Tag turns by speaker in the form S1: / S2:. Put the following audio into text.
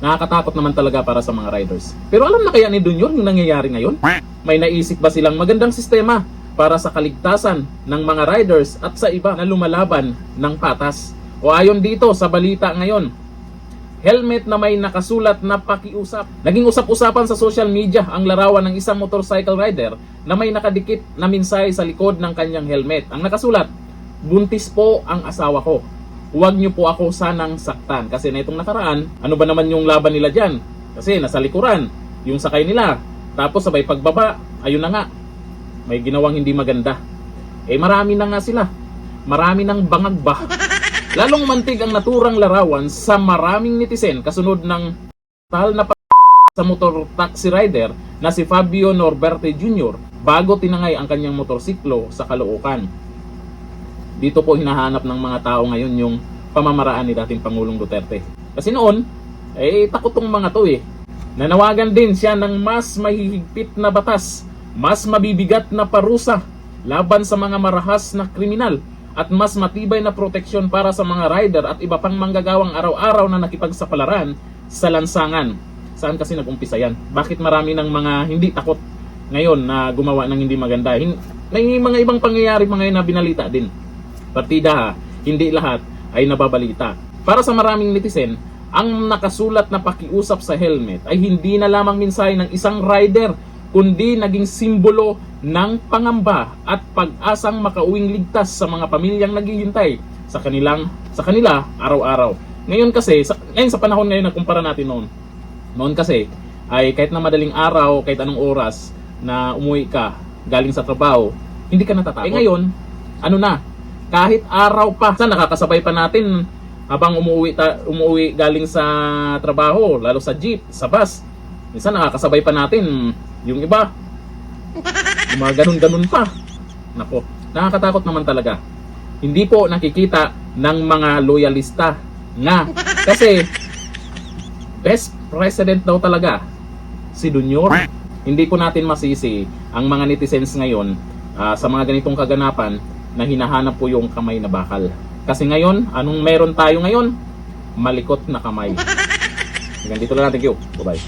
S1: Nakakatakot naman talaga para sa mga riders. Pero alam na kaya ni Junior yung nangyayari ngayon? May naisip ba silang magandang sistema para sa kaligtasan ng mga riders at sa iba na lumalaban ng patas? O ayon dito sa balita ngayon, helmet na may nakasulat na pakiusap. Naging usap-usapan sa social media ang larawan ng isang motorcycle rider na may nakadikit na mensahe sa likod ng kanyang helmet. Ang nakasulat, "Buntis po ang asawa ko. Huwag niyo po ako sanang saktan." Kasi na itong nakaraan, ano ba naman yung laban nila dyan? Kasi nasa likuran, yung sakay nila. Tapos sabay pagbaba, ayun na nga, may ginawang hindi maganda. Marami na nga sila. Marami ng bangag ba? Lalong mantig ang naturang larawan sa maraming netizen kasunod ng tal na sa motor taxi rider na si Fabio Norberte Jr. bago tinangay ang kanyang motorsiklo sa Caloocan. Dito po hinahanap ng mga tao ngayon yung pamamaraan ni dating Pangulong Duterte. Kasi noon, takot tong mga to Nanawagan din siya ng mas mahihigpit na batas, mas mabibigat na parusa laban sa mga marahas na kriminal at mas matibay na proteksyon para sa mga rider at iba pang manggagawang araw-araw na nakipagsapalaran sa lansangan. Saan kasi nag-umpisa yan? Bakit marami ng mga hindi takot ngayon na gumawa ng hindi maganda? May mga ibang pangyayari mga na binalita din. Partida, hindi lahat ay nababalita. Para sa maraming netizen, ang nakasulat na pakiusap sa helmet ay hindi na lamang mensahe ng isang rider, kundi naging simbolo ng pangamba at pag-asang makauwing ligtas sa mga pamilyang naghihintay sa kanila araw-araw. Ngayon kasi, sa panahon ngayon na kumpara natin noon. Noon kasi, ay kahit na madaling araw, kahit anong oras na umuwi ka galing sa trabaho, hindi ka natatakot. Ngayon, kahit araw pa, nakakasabay pa natin habang umuwi galing sa trabaho, lalo sa jeep, sa bus. Minsan nakakasabay pa natin yung iba. Yung mga ganun-ganun pa. Nako, nakakatakot naman talaga. Hindi po nakikita ng mga loyalista nga. Kasi best president daw talaga si Junior. Hindi po natin masisi ang mga netizens ngayon sa mga ganitong kaganapan na hinahanap po yung kamay na bakal. Kasi ngayon, anong meron tayo ngayon? Malikot na kamay. Hanggang dito lang natin. Thank you. Bye-bye.